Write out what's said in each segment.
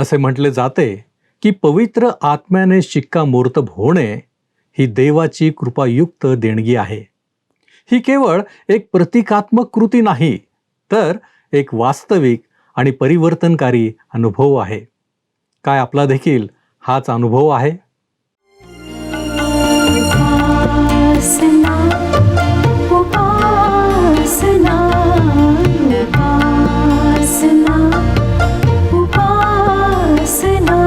असे म्हटले जाते की पवित्र आत्म्याने शिक्कामोर्तब होणे ही देवाची कृपायुक्त देणगी आहे. ही केवळ एक प्रतिकात्मक कृती नाही, तर एक वास्तविक आणि परिवर्तनकारी अनुभव आहे. काय आपला देखील हाच अनुभव आहे? उपासना उपासना उपासना उपासना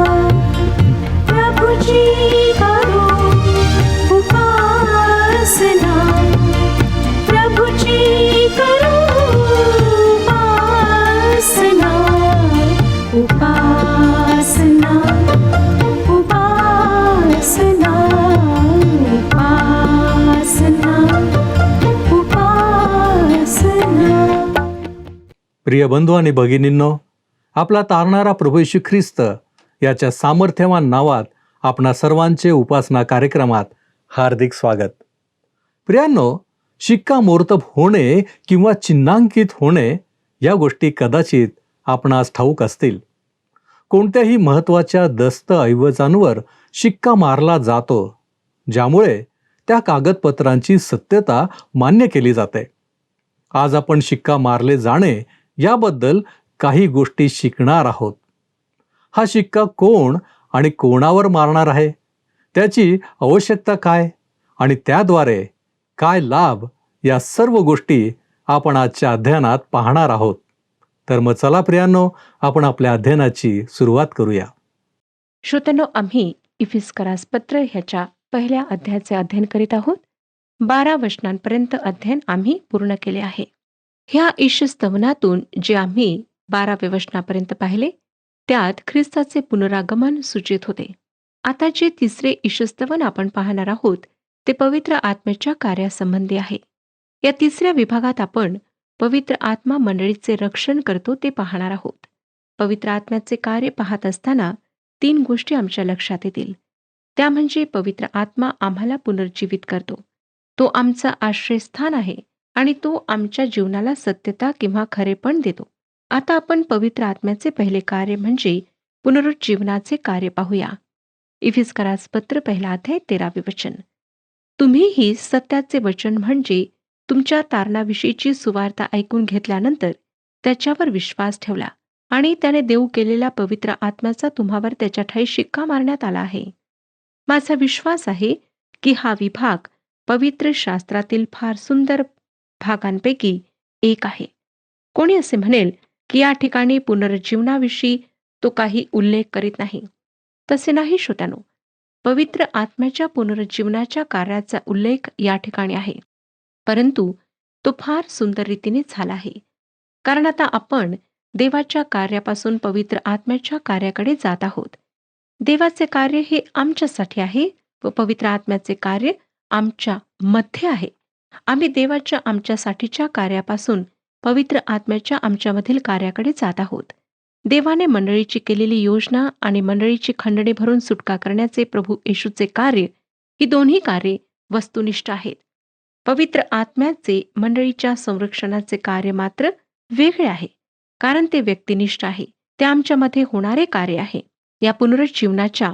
प्रभुजी करो उपासना प्रभुजी करो उपासना उपासना उपासना उपासना उपासना. प्रिय बंधू आणि भगिनींनो, आपला तारणारा प्रभू येशू ख्रिस्त याच्या सामर्थ्यवान नावात आपणा सर्वांचे उपासना कार्यक्रमात हार्दिक स्वागत. प्रियांनो, शिक्कामोर्तब होणे किंवा चिन्हांकित होणे या गोष्टी कदाचित आपणास ठाऊक असतील. कोणत्याही महत्त्वाच्या दस्तऐवजांवर शिक्का मारला जातो, ज्यामुळे त्या कागदपत्रांची सत्यता मान्य केली जाते. आज आपण शिक्का मारले जाणे याबद्दल काही गोष्टी शिकणार आहोत. हा शिक्का कोण आणि कोणावर मारणार आहे, त्याची आवश्यकता काय आणि त्याद्वारे काय लाभ, या सर्व गोष्टी आपण आजच्या अध्ययनात पाहणार आहोत. तर मग चला प्रियांनो, आपण आपल्या अध्ययनाची सुरुवात करूया. श्रोत्यांनो, आम्ही इफिस्करास पत्र ह्याच्या पहिल्या अध्यायाचे अध्ययन करीत आहोत. 12 वचनांपर्यंत अध्ययन आम्ही पूर्ण केले आहे. ह्या ईशस्तवनातून जे आम्ही 12व्या वचनापर्यंत पाहिले, त्यात ख्रिस्ताचे पुनरागमन सूचित होते. आता जे तिसरे ईशस्तवन आपण पाहणार आहोत ते पवित्र आत्म्याच्या कार्यासंबंधी आहे. या तिसऱ्या विभागात आपण पवित्र आत्मा मंडळीचे रक्षण करतो ते पाहणार आहोत. पवित्र आत्म्याचे कार्य पाहत असताना 3 गोष्टी आमच्या लक्षात येतील. त्या म्हणजे पवित्र आत्मा आम्हाला पुनर्जीवित करतो, तो आमचा आश्रयस्थान आहे आणि तो आमच्या जीवनाला सत्यता किंवा खरेपण देतो. आता आपण पवित्र आत्म्याचे पहिले कार्य म्हणजे पुनरुज्जीवनाचे कार्य पाहूया. इफिस्करास पत्र पहिला अध्याय 13वे वचन. तुम्हीही सत्याचे वचन म्हणजे तुमच्या तारणाविषयीची सुवार्ता ऐकून घेतल्यानंतर त्याच्यावर विश्वास ठेवला आणि त्याने देऊ केलेल्या पवित्र आत्म्याचा तुम्हावर त्याच्या ठायी शिक्का मारण्यात आला आहे. माझा विश्वास आहे की हा विभाग पवित्र शास्त्रातील फार सुंदर भागांपैकी एक आहे. कोणी असे म्हणेल की या ठिकाणी पुनर्जीवनाविषयी तो काही उल्लेख करीत नाही. तसे नाही श्रोत्यानो, पवित्र आत्म्याच्या पुनर्जीवनाच्या कार्याचा उल्लेख या ठिकाणी आहे, परंतु तो फार सुंदर रीतीने झाला आहे. कारण आता आपण देवाच्या कार्यापासून पवित्र आत्म्याच्या कार्याकडे जात आहोत. देवाचे कार्य हे आमच्यासाठी आहे व पवित्र आत्म्याचे कार्य आमच्या मध्ये आहे. आम्ही देवाच्या आमच्यासाठीच्या कार्यापासून पवित्र आत्म्याच्या आमच्यामधील कार्याकडे जात आहोत. देवाने मंडळीची केलेली योजना आणि मंडळीची खंडणी भरून सुटका करण्याचे प्रभू येशूचे कार्य, ही दोन्ही कार्ये वस्तुनिष्ठ आहेत. पवित्र आत्म्याचे मंडळीच्या संरक्षणाचे कार्य मात्र वेगळे आहे, कारण ते व्यक्तिनिष्ठ आहे. ते आमच्यामध्ये होणारे कार्य आहे. या पुनरुज्जीवनाच्या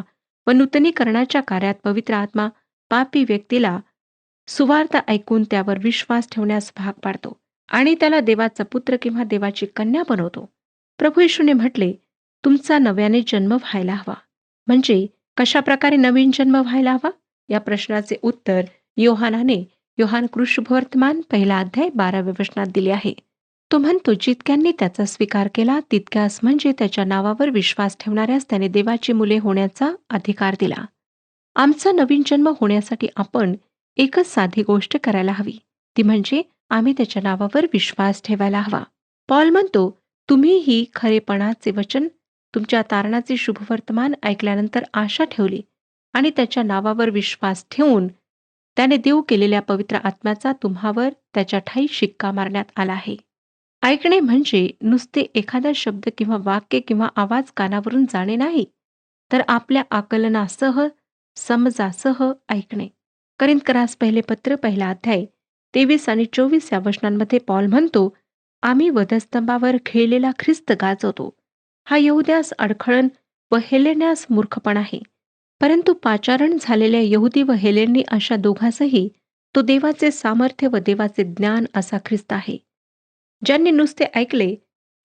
व नूतनीकरणाच्या कार्यात पवित्र आत्मा पापी व्यक्तीला सुवार्ता ऐकून त्यावर विश्वास ठेवण्यास भाग पाडतो आणि त्याला देवाचा पुत्र किंवा देवाची कन्या बनवतो. प्रभू येशूने म्हटले, तुमचा नव्याने जन्म व्हायला हवा. म्हणजे कशा प्रकारे नवीन जन्म व्हायला हवा? या प्रश्नाचे उत्तर योहानाने योहान कृष्णवर्तमान पहिला अध्याय 12व्या वचनात दिले आहे. तो म्हणतो, जितक्यांनी त्याचा स्वीकार केला तितक्यास, म्हणजे त्याच्या नावावर विश्वास ठेवणाऱ्यास त्याने देवाची मुले होण्याचा अधिकार दिला. आमचा नवीन जन्म होण्यासाठी आपण एकच साधी गोष्ट करायला हवी, ती म्हणजे आम्ही त्याच्या नावावर विश्वास ठेवायला हवा. पॉल म्हणतो, तुम्हीही खरेपणाचे वचन, तुमच्या तारणाचे शुभवर्तमान ऐकल्यानंतर आशा ठेवली आणि त्याच्या नावावर विश्वास ठेवून त्याने देऊ केलेल्या पवित्र आत्म्याचा तुम्हावर त्याच्या ठायी शिक्का मारण्यात आला आहे. ऐकणे म्हणजे नुसते एखादा शब्द किंवा वाक्य किंवा आवाज कानावरून जाणे नाही, तर आपल्या आकलनासह, समजासह ऐकणे. करिंथकरास पहिले पत्र पहिला अध्याय 23 आणि 24 या वचनांमध्ये पॉल म्हणतो, आम्ही वधस्तंभावर खेळलेला ख्रिस्त गाजवतो. हा यहुद्यास अडखळण व हेलेन्यास मूर्खपण आहे. परंतु पाचारण झालेल्या यहुदी व हेलेनी अशा दोघांसही तो देवाचे सामर्थ्य व देवाचे ज्ञान असा ख्रिस्त आहे. ज्यांनी नुसते ऐकले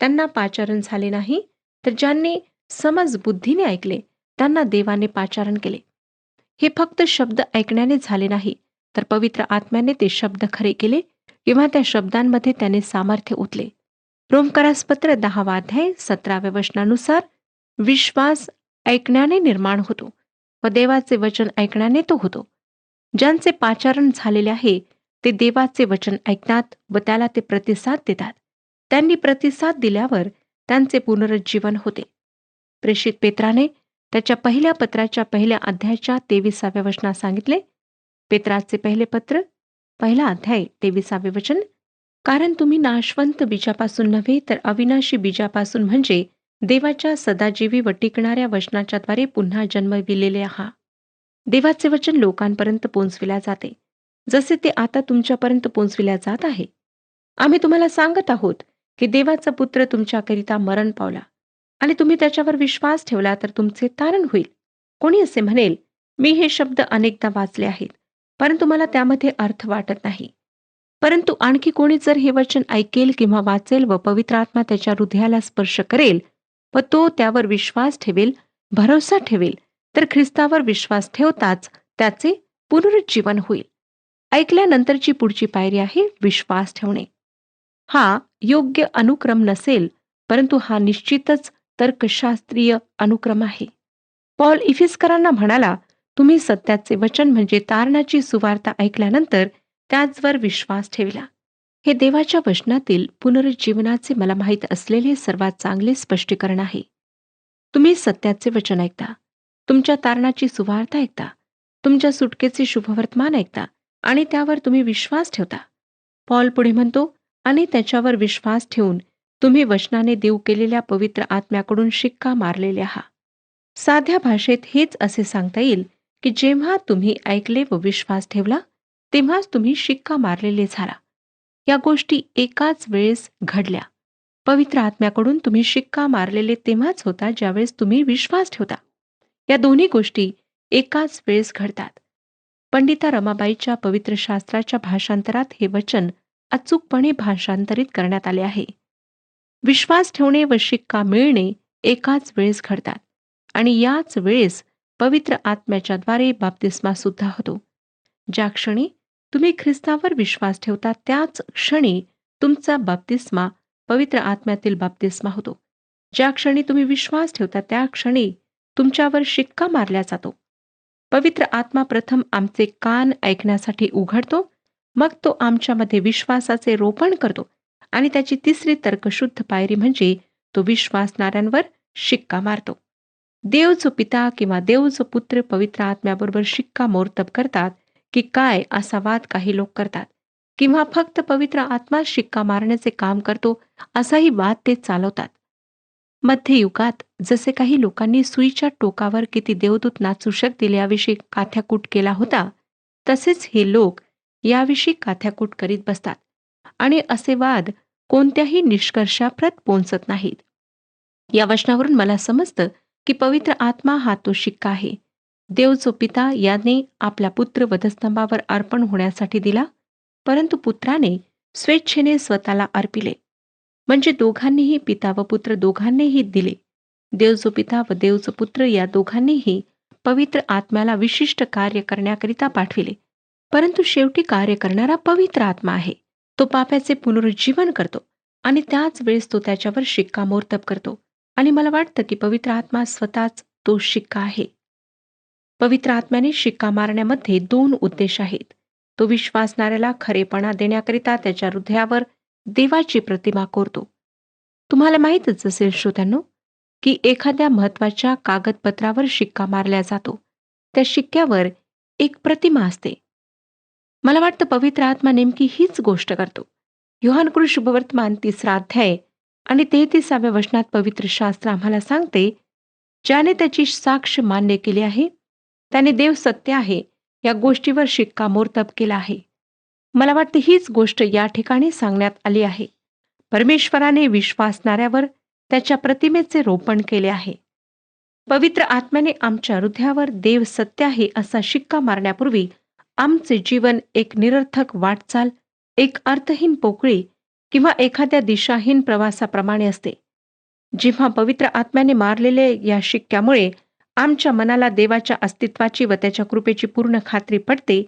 त्यांना पाचारण झाले नाही, तर ज्यांनी समज बुद्धीने ऐकले त्यांना देवाने पाचारण केले. हे फक्त शब्द ऐकण्याने झाले नाही, तर पवित्र आत्म्याने ते शब्द खरे केले किंवा त्या शब्दांमध्ये त्याने सामर्थ्य ओतले. रोमकरासपत्र 10 अध्याय 17 वचनानुसार विश्वास ऐकण्याने निर्माण होतो व देवाचे वचन ऐकण्याने तो होतो. ज्यांचे पाचारण झालेले आहे ते देवाचे वचन ऐकतात व त्याला ते प्रतिसाद देतात. त्यांनी प्रतिसाद दिल्यावर त्यांचे पुनरुज्जीवन होते. प्रेषित पेत्राने त्याच्या पहिल्या पत्राच्या पहिल्या अध्यायाच्या 23 वचनात सांगितले. पेत्राचे पहिले पत्र 1 अध्याय 23 वचन. कारण तुम्ही नाशवंत बीजापासून नव्हे तर अविनाशी बीजापासून म्हणजे देवाच्या सदाजीवी व टिकणाऱ्या वचनाच्या द्वारे पुन्हा जन्मविलेले आहात. देवाचे वचन लोकांपर्यंत पोहोचविल्या जाते, जसे ते आता तुमच्यापर्यंत पोहोचविल्या जात आहे. आम्ही तुम्हाला सांगत आहोत की देवाचा पुत्र तुमच्याकरिता मरण पावला आणि तुम्ही त्याच्यावर विश्वास ठेवला तर तुमचे तारण होईल. कोणी असे म्हणेल, मी हे शब्द अनेकदा वाचले आहेत, परंतु मला त्यामध्ये अर्थ वाटत नाही. परंतु आणखी कोणी जर हे वचन ऐकेल किंवा वाचेल व पवित्र आत्मा त्याच्या हृदयाला स्पर्श करेल व तो त्यावर विश्वास ठेवेल, भरोसा ठेवेल, तर ख्रिस्तावर विश्वास ठेवताच त्याचे पुनरुज्जीवन होईल. ऐकल्यानंतरची पुढची पायरी आहे विश्वास ठेवणे. हा योग्य अनुक्रम नसेल, परंतु हा निश्चितच तर्कशास्त्रीय अनुक्रम आहे. पॉल इफिस्करांना म्हणाला, तुम्ही सत्याचे वचन म्हणजे तारणाची सुवार्ता ऐकल्यानंतर त्याचवर विश्वास ठेवला. हे देवाच्या वचनातील पुनरुज्जीवनाचे मला माहीत असलेले सर्वात चांगले स्पष्टीकरण आहे. तुम्ही सत्याचे वचन ऐकता, तुमच्या तारणाची सुवार्ता ऐकता, तुमच्या सुटकेचे शुभवर्तमान ऐकता आणि त्यावर तुम्ही विश्वास ठेवता. पॉल पुढे म्हणतो, आणि त्याच्यावर विश्वास ठेवून तुम्ही वचनाने देव केलेल्या पवित्र आत्म्याकडून शिक्का मारलेले आहात. साध्या भाषेत हेच असे सांगता येईल की जेव्हा तुम्ही ऐकले व विश्वास ठेवला तेव्हाच तुम्ही शिक्का मारलेले झाला. या गोष्टी एकाच वेळेस घडल्या. पवित्र आत्म्याकडून तुम्ही शिक्का मारलेले तेव्हाच होता ज्यावेळेस तुम्ही विश्वास ठेवता. या दोन्ही गोष्टी एकाच वेळेस घडतात. पंडिता रमाबाईच्या पवित्र शास्त्राच्या भाषांतरात हे वचन अचूकपणे भाषांतरित करण्यात आले आहे. विश्वास ठेवणे व शिक्का मिळणे एकाच वेळेस घडतात आणि याच वेळेस पवित्र आत्म्याच्या द्वारे बाप्तिस्मा सुद्धा होतो. ज्या क्षणी तुम्ही ख्रिस्तावर विश्वास ठेवता त्याच क्षणी तुमचा बाप्तिस्मा पवित्र आत्म्यातील बाप्तिस्मा होतो. ज्या क्षणी तुम्ही विश्वास ठेवता त्या क्षणी तुमच्यावर शिक्का मारला जातो. पवित्र आत्मा प्रथम आमचे कान ऐकण्यासाठी उघडतो, मग तो आमच्यामध्ये विश्वासाचे रोपण करतो आणि त्याची तिसरी तर्कशुद्ध पायरी म्हणजे तो विश्वासणाऱ्यांवर शिक्का मारतो. देव जो पिता किंवा देव जो पुत्र पवित्र आत्म्याबरोबर शिक्का मोर्तब करतात की काय असा वाद काही लोक करतात, किंवा फक्त पवित्र आत्मा शिक्का मारण्याचे काम करतो असाही वाद ते चालवतात. मध्ययुगात जसे काही लोकांनी सुईच्या टोकावर किती देवदूत नाचू शकतील याविषयी काथ्याकूट केला होता, तसेच हे लोक याविषयी काथ्याकूट करीत बसतात आणि असे वाद कोणत्याही निष्कर्षाप्रत पोहोचत नाहीत. या वचनावरून मला समजतं की पवित्र आत्मा हा तो शिक्का आहे. देव जो पिता याने आपला पुत्र वधस्तंभावर अर्पण होण्यासाठी दिला, परंतु पुत्राने स्वेच्छेने स्वतःला अर्पिले. म्हणजे दोघांनीही, पिता व पुत्र दोघांनीही दिले. देव जो पिता व देव जो पुत्र या दोघांनीही पवित्र आत्म्याला विशिष्ट कार्य करण्याकरिता पाठविले, परंतु शेवटी कार्य करणारा पवित्र आत्मा आहे. तो पाप्याचे पुनरुज्जीवन करतो आणि त्याच वेळेस तो त्याच्यावर शिक्कामोर्तब करतो. आणि मला वाटतं की पवित्र आत्मा स्वतःच तो शिक्का आहे. पवित्र आत्म्याने शिक्का मारण्यामध्ये 2 उद्देश आहेत. तो विश्वासणाऱ्याला खरेपणा देण्याकरिता त्याच्या हृदयावर देवाची प्रतिमा कोरतो. तुम्हाला माहीतच असेल श्रोत्यांनो की एखाद्या महत्वाच्या कागदपत्रावर शिक्का मारला जातो. त्या शिक्क्यावर एक प्रतिमा असते. मला वाटतं पवित्र आत्मा नेमकी हीच गोष्ट करतो. योहानकृत शुभवर्तमान 3 अध्याय आणि 33 वचनात पवित्र शास्त्र आम्हाला सांगते, ज्याने त्याची साक्ष मान्य केली आहे त्याने देव सत्य आहे या गोष्टीवर शिक्कामोर्तब केला आहे. मला वाटते हीच गोष्ट या ठिकाणी सांगण्यात आली आहे. परमेश्वराने विश्वासणाऱ्यावर त्याच्या प्रतिमेचे रोपण केले आहे. पवित्र आत्म्याने आमच्या हृदयावर देव सत्य आहे असा शिक्का मारण्यापूर्वी आमचे जीवन एक निरर्थक वाटचाल, एक अर्थहीन पोकळी किंवा एखाद्या दिशाहीन प्रवासाप्रमाणे असते. जेव्हा पवित्र आत्म्याने मारलेले या शिक्क्यामुळे आमच्या मनाला देवाच्या अस्तित्वाची व त्याच्या कृपेची पूर्ण खात्री पडते,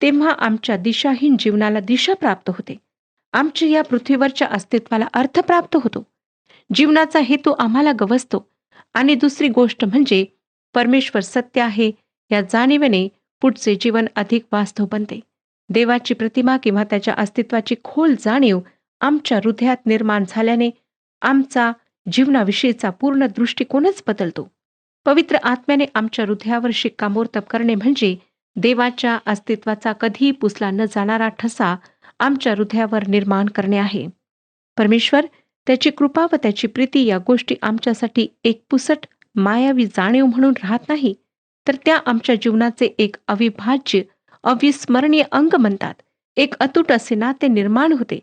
तेव्हा आमच्या दिशाहीन जीवनाला दिशा प्राप्त होते. आमच्या या पृथ्वीवरच्या अस्तित्वाला अर्थ प्राप्त होतो. जीवनाचा हेतू आम्हाला गवसतो आणि दुसरी गोष्ट म्हणजे परमेश्वर सत्य आहे या जाणीवेने पुढचे जीवन अधिक वास्तव बनते. देवाची प्रतिमा किंवा त्याच्या अस्तित्वाची खोल जाणीव आमच्या हृदयात निर्माण झाल्याने आमचा जीवनाविषयीचा पूर्ण दृष्टिकोनच बदलतो. पवित्र आत्म्याने आमच्या हृदयावर शिक्कामोर्तब करणे म्हणजे देवाच्या अस्तित्वाचा कधीही पुसला न जाणारा ठसा आमच्या हृदयावर निर्माण करणे आहे. परमेश्वर, त्याची कृपा व त्याची प्रीती या गोष्टी आमच्यासाठी एक पुसट मायावी जाणीव म्हणून राहत नाही, तर त्या आमच्या जीवनाचे एक अविभाज्य अविस्मरणीय अंग म्हणतात. एक अतूट असे नाते निर्माण होते.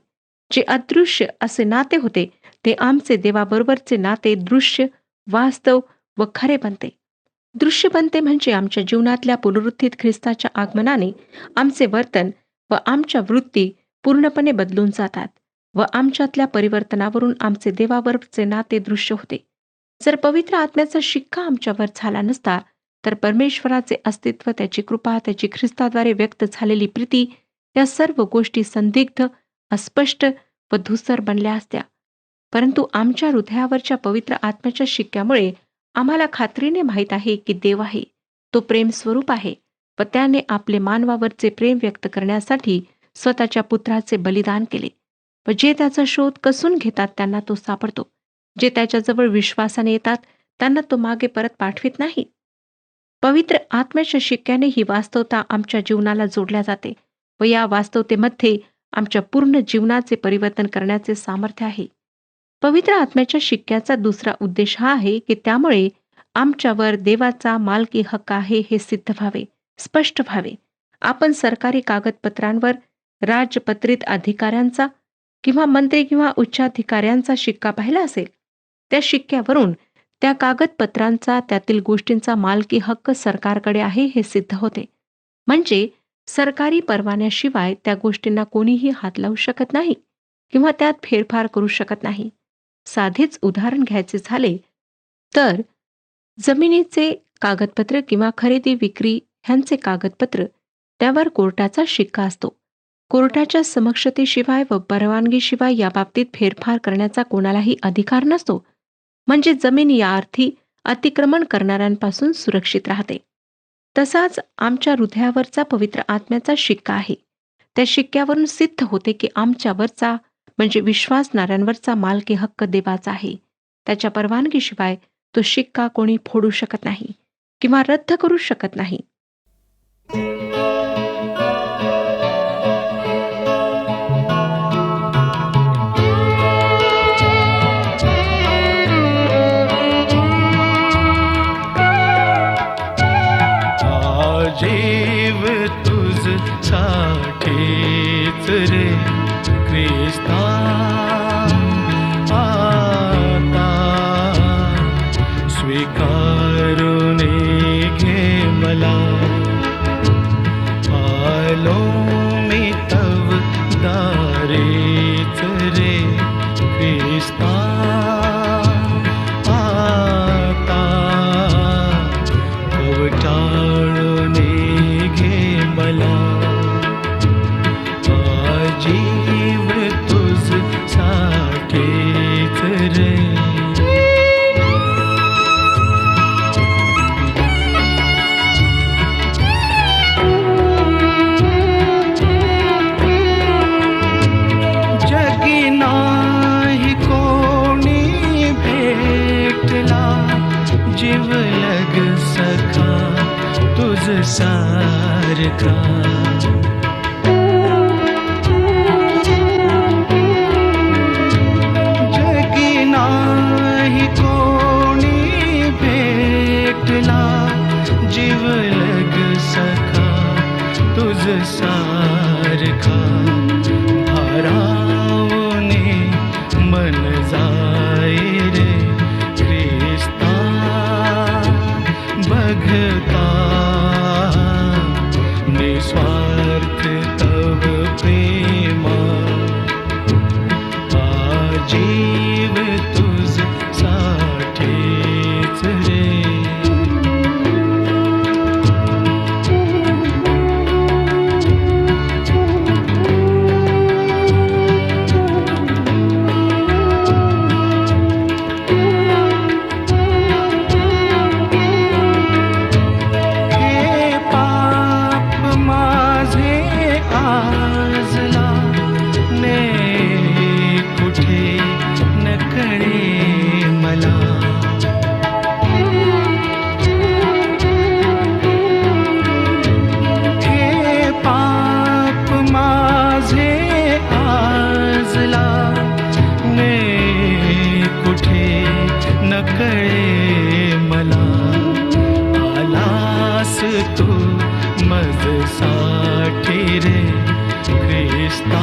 जे अदृश्य असे नाते होते ते आमचे देवाबरोबरचे नाते दृश्य, वास्तव व खरे बनते. दृश्य बनते म्हणजे आमच्या जीवनातल्या पुनरुत्थित ख्रिस्ताच्या आगमनाने आमचे वर्तन व आमच्या वृत्ती पूर्णपणे बदलून जातात व आमच्यातल्या परिवर्तनावरून आमचे देवाबरोबरचे नाते दृश्य होते. जर पवित्र आत्म्याचा शिक्का आमच्यावर झाला नसता तर परमेश्वराचे अस्तित्व, त्याची कृपा, त्याची ख्रिस्ताद्वारे व्यक्त झालेली प्रीती या सर्व गोष्टी संदिग्ध, अस्पष्ट व धूसर बनल्या असत्या. परंतु आमच्या हृदयावरच्या पवित्र आत्म्याच्या शिक्क्यामुळे आम्हाला खात्रीने माहीत आहे की देव आहे, तो प्रेम स्वरूप आहे व त्याने आपले मानवावरचे प्रेम व्यक्त करण्यासाठी स्वतःच्या पुत्राचे बलिदान केले व जे त्याचा शोध कसून घेतात त्यांना तो सापडतो. जे त्याच्याजवळ विश्वासाने येतात त्यांना तो मागे परत पाठवित नाही. पवित्र आत्म्याच्या शिक्क्याने ही वास्तवता आमच्या जीवनाला जोडल्या जाते व या वास्तवतेमध्ये आमच्या पूर्ण जीवनाचे परिवर्तन करण्याचे सामर्थ्य आहे. पवित्र आत्म्याच्या शिक्क्याचा दुसरा उद्देश हा आहे की त्यामुळे आमच्यावर देवाचा मालकी हक्क आहे हे सिद्ध व्हावे, स्पष्ट व्हावे. आपण सरकारी कागदपत्रांवर राजपत्रित अधिकाऱ्यांचा किंवा मंत्री किंवा उच्चाधिकाऱ्यांचा शिक्का पाहिला असेल. त्या शिक्क्यावरून त्या कागदपत्रांचा, त्यातील गोष्टींचा मालकी हक्क सरकारकडे आहे हे सिद्ध होते. म्हणजे सरकारी परवान्याशिवाय त्या गोष्टींना कोणीही हात लावू शकत नाही किंवा त्यात फेरफार करू शकत नाही. साधेच उदाहरण घ्यायचे झाले तर जमिनीचे कागदपत्र किंवा खरेदी विक्री ह्यांचे कागदपत्र, त्यावर कोर्टाचा शिक्का असतो. कोर्टाच्या समक्षतेशिवाय व परवानगीशिवाय याबाबतीत फेरफार करण्याचा कोणालाही अधिकार नसतो. म्हणजे जमीन या अर्थी अतिक्रमण करणाऱ्यांपासून सुरक्षित राहते. तसाच आमच्या हृदयावरचा पवित्र आत्म्याचा शिक्का आहे. त्या शिक्क्यावरून सिद्ध होते की आमच्यावरचा म्हणजे विश्वासणाऱ्यांवरचा मालकी हक्क देवाचा आहे. त्याच्या परवानगीशिवाय तो शिक्का कोणी फोडू शकत नाही किंवा रद्द करू शकत नाही. जीव तुझ साठीच रे ख्रिस्ता, आता स्वीकारून घे मला. आलो मी तव दारीच रे ख्रिस्ता, आता कवटाळून घे मला. जीव तुझ साठीच रे. जगी नाही कोणी भेटला जीवलग सखा तुझ सारखा. जगी नाही कोणी भेटला जीवलग सखा तुझ सारखा. भारावणे मन जाई रे ख्रिस्ता, तुझसाठी रे ख्रिस्ता.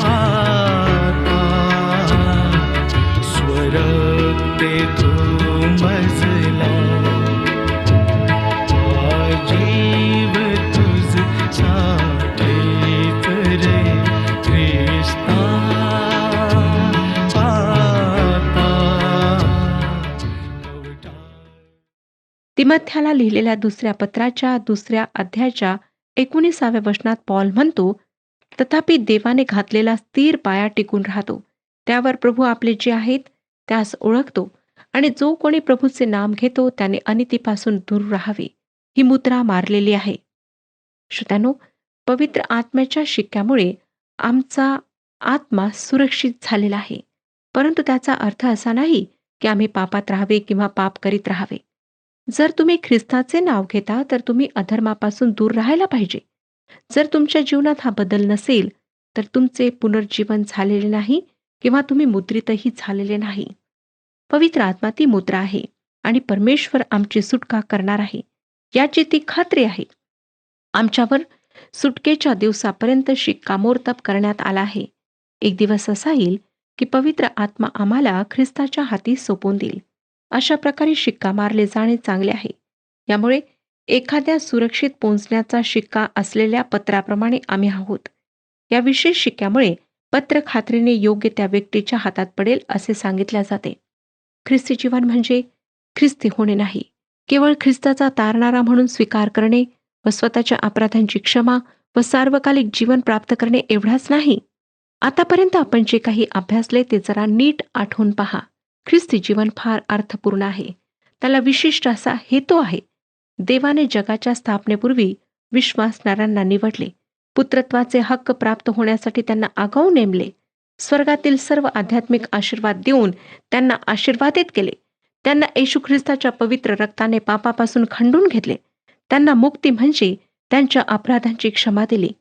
आता स्वरक्ते तू मजला, हा जीव तुझसाठीच रे ख्रिस्ता. आता तिमथ्याला लिहिलेल्या दुसऱ्या पत्राच्या 2 अध्यायाच्या 19व्या वचनात पॉल म्हणतो, तथापि देवाने घातलेला स्थिर पाया टिकून राहतो. त्यावर प्रभू आपले जे आहेत त्यास ओळखतो आणि जो कोणी प्रभूचे नाम घेतो त्याने अनितीपासून दूर राहावे. ही मुद्रा मारलेली आहे. श्रोत्यानो, पवित्र आत्म्याच्या शिक्क्यामुळे आमचा आत्मा सुरक्षित झालेला आहे. परंतु त्याचा अर्थ असा नाही की आम्ही पापात राहावे किंवा पाप करीत राहावे. जर तुम्ही ख्रिस्ताचे नाव घेता तर तुम्ही अधर्मापासून दूर राहायला पाहिजे. जर तुमच्या जीवनात हा बदल नसेल तर तुमचे पुनर्जीवन झालेले नाही किंवा तुम्ही मुद्रितही झालेले नाही. पवित्र आत्मा ती मुद्रा आहे आणि परमेश्वर आमची सुटका करणार आहे याची ती खात्री आहे. आमच्यावर सुटकेच्या दिवसापर्यंत शिक्कामोर्तब करण्यात आला आहे. एक दिवस असा येईल की पवित्र आत्मा आम्हाला ख्रिस्ताच्या हाती सोपवून देईल. अशा प्रकारे शिक्का मारले जाणे चांगले आहे. यामुळे एखाद्या सुरक्षित पोहोचण्याचा शिक्का असलेल्या पत्राप्रमाणे आम्ही आहोत. या विशेष शिक्क्यामुळे पत्र खात्रीने योग्य त्या व्यक्तीच्या हातात पडेल असे सांगितले जाते. ख्रिस्ती जीवन म्हणजे ख्रिस्ती होणे नाही, केवळ ख्रिस्ताचा तारणारा म्हणून स्वीकार करणे व स्वतःच्या अपराधांची क्षमा व सार्वकालिक जीवन प्राप्त करणे एवढाच नाही. आतापर्यंत आपण जे काही अभ्यासले ते जरा नीट आठवून पहा. ख्रिस्ती जीवन फार अर्थपूर्ण आहे. त्याला विशिष्ट असा हेतू आहे. देवाने जगाच्या स्थापनेपूर्वी विश्वासणाऱ्यांना निवडले, पुत्रत्वाचे हक्क प्राप्त होण्यासाठी त्यांना आगाऊ नेमले, स्वर्गातील सर्व आध्यात्मिक आशीर्वाद देऊन त्यांना आशीर्वादित केले, त्यांना येशू ख्रिस्ताच्या पवित्र रक्ताने पापापासून खंडून घेतले, त्यांना मुक्ती म्हणजे त्यांच्या अपराधांची क्षमा दिली.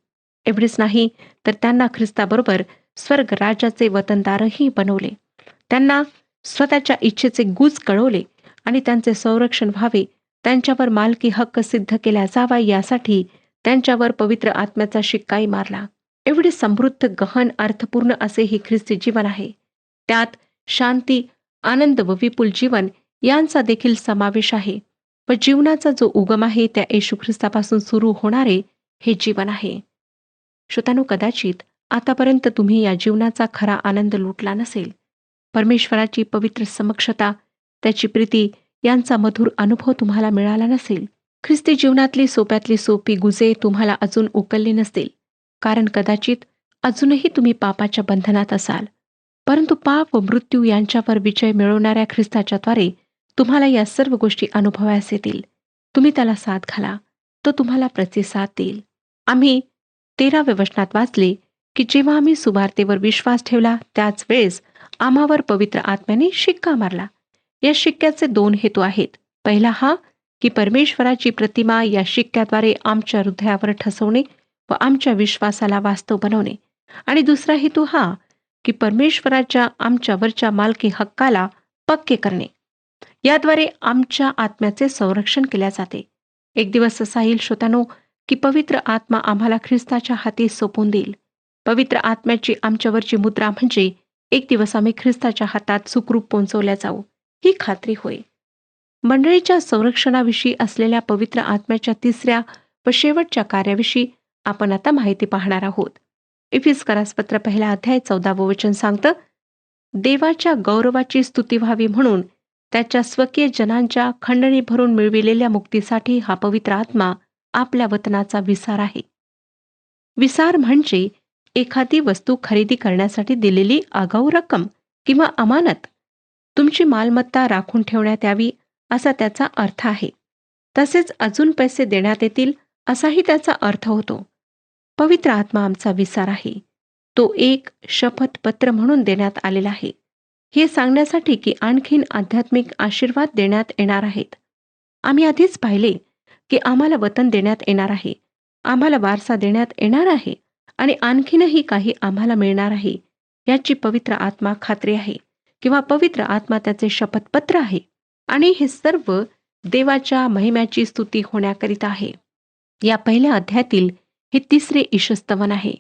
एवढेच नाही तर त्यांना ख्रिस्ताबरोबर स्वर्ग राज्याचे वतनदारही बनवले. त्यांना स्वतःच्या इच्छेचे गुज कळवले आणि त्यांचे संरक्षण व्हावे, त्यांच्यावर मालकी हक्क सिद्ध केला जावा यासाठी त्यांच्यावर पवित्र आत्म्याचा शिक्काही मारला. एवढे समृद्ध, गहन, अर्थपूर्ण असे हे ख्रिस्ती जीवन आहे. त्यात शांती, आनंद व विपुल जीवन यांचा देखील समावेश आहे व जीवनाचा जो उगम आहे त्या येशू ख्रिस्तापासून सुरू होणारे हे जीवन आहे. श्रोतांनो, कदाचित आतापर्यंत तुम्ही या जीवनाचा खरा आनंद लुटला नसेल. परमेश्वराची पवित्र समक्षता, त्याची प्रीती यांचा मधुर अनुभव तुम्हाला मिळाला नसेल. ख्रिस्ती जीवनातली सोप्यातली सोपी गुजे तुम्हाला अजून उकलली नसतील, कारण कदाचित अजूनही तुम्ही पापाच्या बंधनात असाल. परंतु पाप व मृत्यू यांच्यावर विजय मिळवणाऱ्या ख्रिस्ताच्याद्वारे तुम्हाला या सर्व गोष्टी अनुभवायस येतील. तुम्ही त्याला साथ घाला, तो तुम्हाला प्रतिसाद देईल. आम्ही 13व्या वचनात वाचले की जेव्हा आम्ही सुवार्तेवर विश्वास ठेवला त्याच वेळेस आम्हावर पवित्र आत्म्याने शिक्का मारला. या शिक्क्याचे 2 हेतू आहेत. पहिला हा की परमेश्वराची प्रतिमा या शिक्क्याद्वारे आमच्या हृदयावर ठसवणे व आमच्या विश्वासाला वास्तव बनवणे, आणि दुसरा हेतू हा की परमेश्वराच्या आमच्यावरच्या मालकी हक्काला पक्के करणे. याद्वारे आमच्या आत्म्याचे संरक्षण केले जाते. एक दिवस असा येईल श्रोतांनो की पवित्र आत्मा आम्हाला ख्रिस्ताच्या हाती सोपवून देईल. पवित्र आत्म्याची आमच्यावरची मुद्रा म्हणजे एक दिवस आम्ही ख्रिस्ताच्या हातात सुखरूप पोहोचवल्या जाऊ, ही खात्री होय. मंडळीच्या संरक्षणाविषयी असलेल्या पवित्र आत्म्याच्या 3ऱ्या व शेवटच्या कार्याविषयी आपण आता माहिती पाहणार आहोत. इफिसकरास पत्र 1 अध्याय 14 वचन सांगतं, देवाच्या गौरवाची स्तुती व्हावी म्हणून त्याच्या स्वकीय जनांच्या खंडणी भरून मिळविलेल्या मुक्तीसाठी हा पवित्र आत्मा आपल्या वतनाचा विसार आहे. विसार म्हणजे एखादी वस्तू खरेदी करण्यासाठी दिलेली आगाऊ रक्कम किंवा अमानत. तुमची मालमत्ता राखून ठेवण्यात यावी असा त्याचा अर्थ आहे. तसेच अजून पैसे देण्यात येतील असाही त्याचा अर्थ होतो. पवित्र आत्मा आमचा विसार आहे. तो एक शपथपत्र म्हणून देण्यात आलेला आहे, हे सांगण्यासाठी की आणखीन आध्यात्मिक आशीर्वाद देण्यात येणार आहेत. आम्ही आधीच पाहिले की आम्हाला वतन देण्यात येणार आहे, आम्हाला वारसा देण्यात येणार आहे आणि आणखीनही काही आम्हाला मिळणार आहे याची पवित्र आत्मा खात्री आहे किंवा पवित्र आत्मा त्याचे शपथपत्र आहे. आणि हे सर्व देवाच्या महिम्याची स्तुती होण्याकरिता आहे. या पहिल्या अध्यायातील हे तिसरे ईशस्तवन आहे.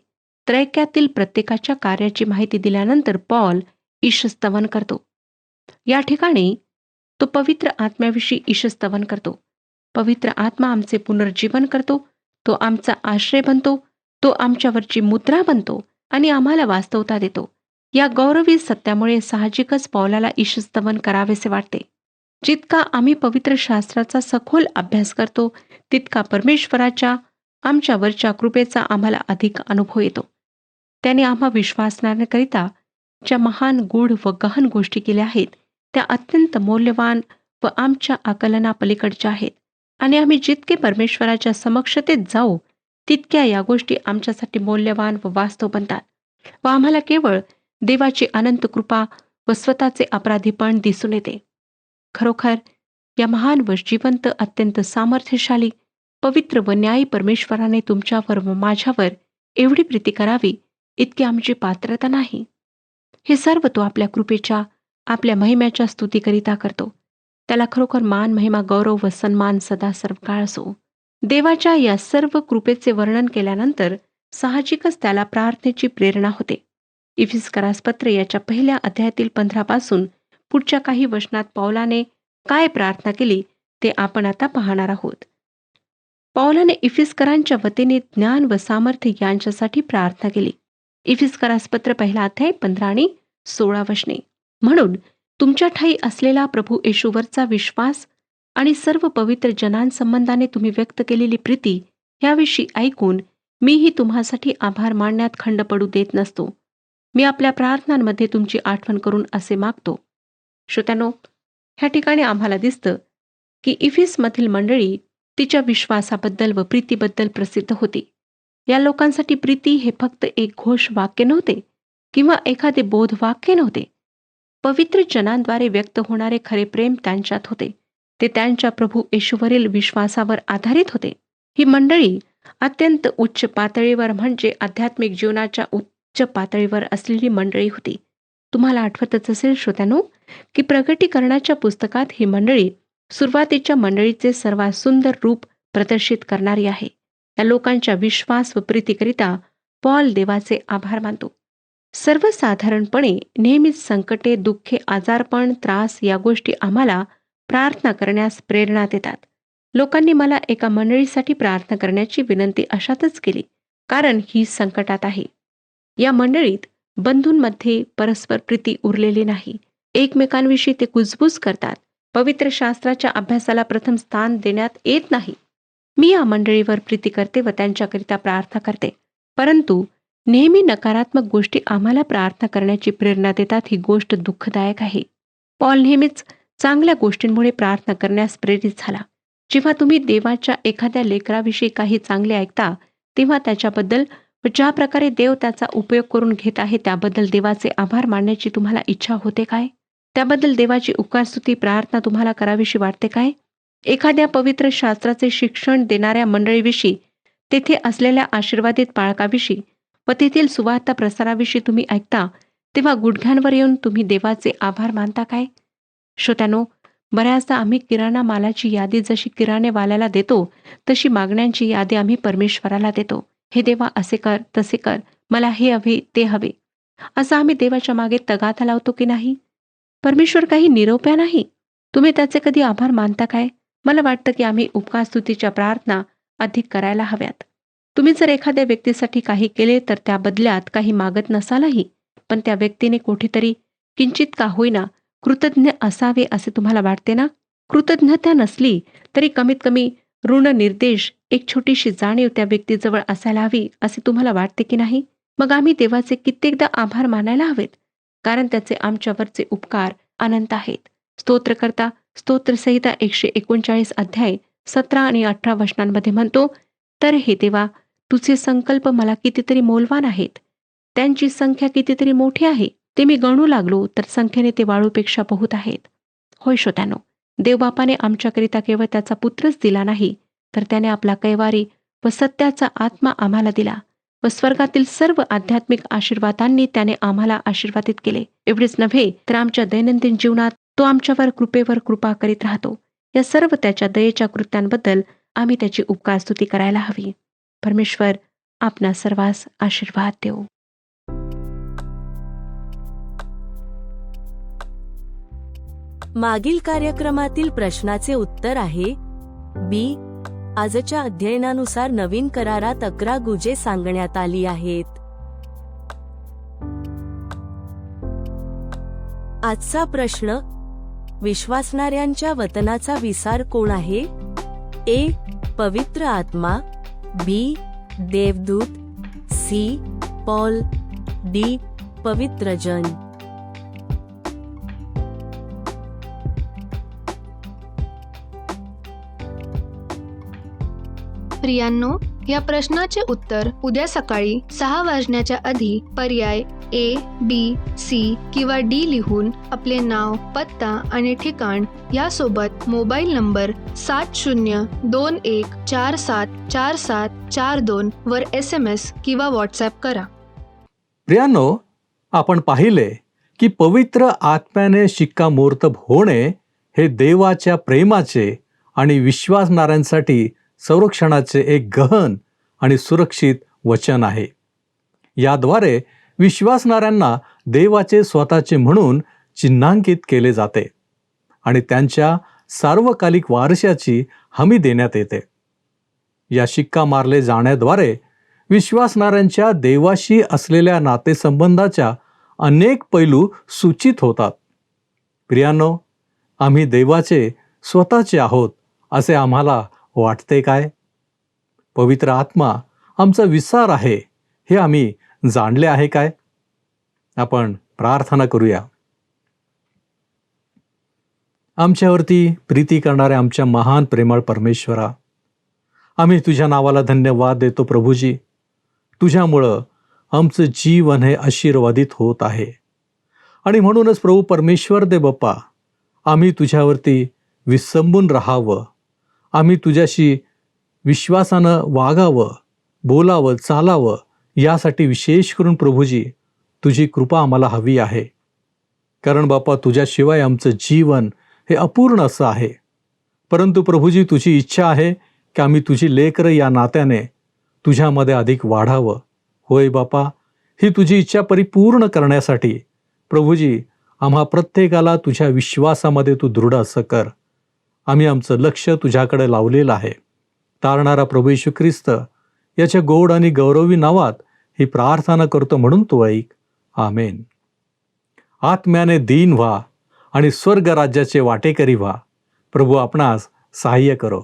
त्रैक्यातील प्रत्येकाच्या कार्याची माहिती दिल्यानंतर पॉल ईशस्तवन करतो. या ठिकाणी तो पवित्र आत्म्याविषयी ईशस्तवन करतो. पवित्र आत्मा आमचे पुनर्जीवन करतो, तो आमचा आश्रय बनतो, तो आमच्यावरची मुद्रा बनतो आणि आम्हाला वास्तवता देतो. या गौरवी सत्यामुळे साहजिकच पौलाला ईशस्तवन करावेसे वाटते. जितका आम्ही पवित्र शास्त्राचा सखोल अभ्यास करतो, तितका परमेश्वराच्या आमच्यावरच्या कृपेचा आम्हाला अधिक अनुभव येतो. त्याने आम्हा विश्वासणाऱ्यांकरिता ज्या महान, गूढ व गहन गोष्टी केल्या आहेत, त्या अत्यंत मौल्यवान व आमच्या आकलनापलीकडच्या आहेत. आणि आम्ही जितके परमेश्वराच्या समक्षतेत जाऊ, तितक्या या गोष्टी आमच्यासाठी मौल्यवान व वास्तव बनतात व आम्हाला केवळ देवाची अनंत कृपा व स्वतःचे अपराधीपण दिसून येते. खरोखर या महान व जिवंत, अत्यंत सामर्थ्यशाली, पवित्र व न्यायी परमेश्वराने तुमच्यावर व माझ्यावर एवढी प्रीती करावी इतकी आमची पात्रता नाही. हे सर्व तो आपल्या कृपेच्या, आपल्या महिम्याच्या स्तुतीकरिता करतो. त्याला खरोखर मान, महिमा, गौरव व सन्मान सदा सर्वकाळ असो. देवाच्या या सर्व कृपेचे वर्णन केल्यानंतर साहजिकच त्याला प्रार्थनेची प्रेरणा होते. इफिसकरास पत्र याच्या पहिल्या अध्यायातील 15 पासून पुढच्या काही वचनात पौलाने काय प्रार्थना केली ते आपण आता पाहणार आहोत. पौलाने इफिसकरांच्या वतीने ज्ञान व सामर्थ्य यांच्यासाठी प्रार्थना केली. इफिसकरास पत्र पहिला अध्याय 15 आणि 16 वचने. म्हणून तुमच्या ठायी असलेला प्रभू येशूवरचा विश्वास आणि सर्व पवित्र जनांसंबंधाने तुम्ही व्यक्त केलेली प्रीती याविषयी ऐकून मीही तुम्हासाठी आभार मानण्यात खंड पडू देत नसतो. मी आपल्या प्रार्थनांमध्ये तुमची आठवण करून असे मागतो. श्रोत्यानो, ह्या ठिकाणी आम्हाला दिसतं की इफिसमधील मंडळी तिच्या विश्वासाबद्दल व प्रीतीबद्दल प्रसिद्ध होती. या लोकांसाठी प्रीती हे फक्त एक घोष वाक्य नव्हते किंवा एखादे बोधवाक्य नव्हते. पवित्र जनांद्वारे व्यक्त होणारे खरे प्रेम त्यांच्यात होते. ते त्यांच्या प्रभू येशूवरील विश्वासावर आधारित होते. ही मंडळी अत्यंत उच्च पातळीवर, म्हणजे आध्यात्मिक जीवनाच्या उच्च पातळीवर असलेली मंडळी होती. तुम्हाला आठवतच असेल श्रोत्यानो की प्रकटीकरणाच्या पुस्तकात ही मंडळी सुरुवातीच्या मंडळीचे सर्वात सुंदर रूप प्रदर्शित करणारी आहे. या लोकांच्या विश्वास व प्रीतीकरिता पॉल देवाचे आभार मानतो. सर्वसाधारणपणे नेहमीच संकटे, दुःखे, आजारपण, त्रास या गोष्टी आम्हाला प्रार्थना करण्यास प्रेरणा देतात. लोकांनी मला एका मंडळीसाठी प्रार्थना करण्याची विनंती अशातच केली, कारण ही संकटात आहे. या मंडळीत बंधूंमध्ये परस्पर प्रीती उरलेली नाही. एकमेकांविषयी ते कुजबूज करतात. पवित्र शास्त्राच्या अभ्यासाला प्रथम स्थान देण्यात येत नाही. मी या मंडळीवर प्रीती करते व त्यांच्याकरिता प्रार्थना करते, परंतु नेहमी नकारात्मक गोष्टी आम्हाला प्रार्थना करण्याची प्रेरणा देतात. ही गोष्ट दुःखदायक आहे. पॉल नेहमीच चांगल्या गोष्टींमुळे प्रार्थना करण्यास प्रेरित झाला. जेव्हा तुम्ही देवाच्या एखाद्या लेकराविषयी काही चांगले ऐकता, तेव्हा त्याच्याबद्दल व ज्या प्रकारे देव त्याचा उपयोग करून घेत आहे त्याबद्दल देवाचे आभार मानण्याची तुम्हाला इच्छा होते काय? त्याबद्दल देवाची उपकारस्तुती प्रार्थना तुम्हाला करावीशी वाटते काय? एखाद्या पवित्र शास्त्राचे शिक्षण देणाऱ्या मंडळीविषयी, तेथे असलेल्या आशीर्वादित पाळकाविषयी व तेथील सुवार्ता प्रसाराविषयी तुम्ही ऐकता, तेव्हा गुडघ्यांवर येऊन तुम्ही देवाचे आभार मानता काय? श्रोत्यानो, बऱ्याचदा आम्ही किराणा मालाची यादी जशी किराणेवाल्याला देतो, तशी मागण्यांची यादी आम्ही परमेश्वराला देतो. हे देवा, असे कर, तसे कर, मला हे हवे, ते हवे, असं आम्ही देवाच्या मागे तगादा लावतो की नाही? परमेश्वर काही निरोप्या नाही. तुम्ही त्याचे कधी आभार मानता काय? मला वाटतं की आम्ही उपकारस्तुतीच्या प्रार्थना अधिक करायला हव्यात. तुम्ही जर एखाद्या व्यक्तीसाठी काही केले तर त्या बदल्यात काही मागत नसालही, पण त्या व्यक्तीने कुठेतरी किंचित का होईना कृतज्ञ असावे असे तुम्हाला वाटते ना? कृतज्ञता नसली तरी कमीत कमी ऋण निर्देश, एक छोटीशी जाणीव त्या व्यक्तीजवळ असायला हवी असे तुम्हाला वाटते की नाही? मग आम्ही देवाचे कित्येकदा आभार मानायला हवेत, कारण त्याचे आमच्यावरचे उपकार अनंत आहेत. स्तोत्रकर्ता स्तोत्रसंहिता 139 अध्याय 17 आणि 18 वचनांमध्ये म्हणतो, तर हे देवा, तुझे संकल्प मला कितीतरी मौल्यवान आहेत. त्यांची संख्या कितीतरी मोठी आहे. ते मी गणू लागलो तर संख्येने ते वाळूपेक्षा बहुत आहेत. होय श्रोत्यानो, देवबापाने आमच्याकरिता केवळ त्याचा पुत्रच दिला नाही, तर त्याने आपला कैवारी व सत्याचा आत्मा आम्हाला दिला व स्वर्गातील सर्व आध्यात्मिक आशीर्वादांनी त्याने आम्हाला आशीर्वादित केले. एवढेच नव्हे तर आमच्या दैनंदिन जीवनात तो आमच्यावर कृपेवर कृपा करीत राहतो. या सर्व त्याच्या दयेच्या कृत्यांबद्दल आम्ही त्याची उपकार स्तुती करायला हवी. परमेश्वर आपणा सर्वांस आशीर्वाद देऊ. मागील कार्यक्रमातील प्रश्नाचे उत्तर आहे बी. आजच्या अध्ययनानुसार नवीन करारात 11 गुजे सांगण्यात आली आहेत. आजचा प्रश्न, विश्वासणाऱ्यांच्या वतनाचा विसार कोण आहे? ए. पवित्र आत्मा, बी. देवदूत, सी. Paul, D. पवित्र जन. प्रियांनो, या प्रश्नाचे उत्तर उद्या सकाळी 6 वाजण्याच्या आधी पर्याय ए, बी, सी किंवा डी लिहून आपले नाव, पत्ता आणि ठिकाण यासोबत मोबाईल नंबर 7021474742 वर SMS किंवा व्हॉट्सॲप करा. प्रियांनो, आपण पाहिले की पवित्र आत्म्याने शिक्कामोर्तब होणे हे देवाच्या प्रेमाचे आणि विश्वासणाऱ्यांसाठी संरक्षणाचे एक गहन आणि सुरक्षित वचन आहे. याद्वारे विश्वासणाऱ्यांना देवाचे स्वतःचे म्हणून चिन्हांकित केले जाते आणि त्यांच्या सार्वकालिक वारशाची हमी देण्यात येते. या शिक्का मारले जाण्याद्वारे विश्वासणाऱ्यांच्या देवाशी असलेल्या नातेसंबंधाच्या अनेक पैलू सूचित होतात. प्रियांनो, आम्ही देवाचे स्वतःचे आहोत असे आम्हाला वाटते काय? पवित्र आत्मा आमचा विसार आहे हे आम्ही जाणले आहे काय? आपण प्रार्थना करूया. आमच्यावरती प्रीती करणाऱ्या आमच्या महान प्रेमळ परमेश्वरा, आम्ही तुझ्या नावाला धन्यवाद देतो प्रभूजी. तुझ्यामुळं आमचं जीवन हे आशीर्वादित होत आहे आणि म्हणूनच प्रभू परमेश्वर दे बाप्पा, आम्ही तुझ्यावरती विसंबून राहावं, आम्ही तुझ्याशी विश्वासानं वागावं, बोलावं, चालावं, यासाठी विशेष करून प्रभूजी तुझी कृपा आम्हाला हवी आहे. कारण बाप्पा, तुझ्याशिवाय आमचं जीवन हे अपूर्ण असं आहे. परंतु प्रभूजी, तुझी इच्छा आहे की आम्ही तुझी लेकरं या नात्याने तुझ्यामध्ये अधिक वाढावं. होय बाप्पा, ही तुझी इच्छा परिपूर्ण करण्यासाठी प्रभूजी आम्हा प्रत्येकाला तुझ्या विश्वासामध्ये तू दृढ असं कर. आम्ही आमचं लक्ष तुझ्याकडे लावलेलं आहे. तारणारा प्रभू येशू ख्रिस्त याच्या गोड आणि गौरवी नावात ही प्रार्थना करतो म्हणून तू ऐक. आमेन. आत्म्याने दीन व्हा आणि स्वर्ग राज्याचे वाटेकरी व्हा. प्रभू आपणास सहाय्य करो.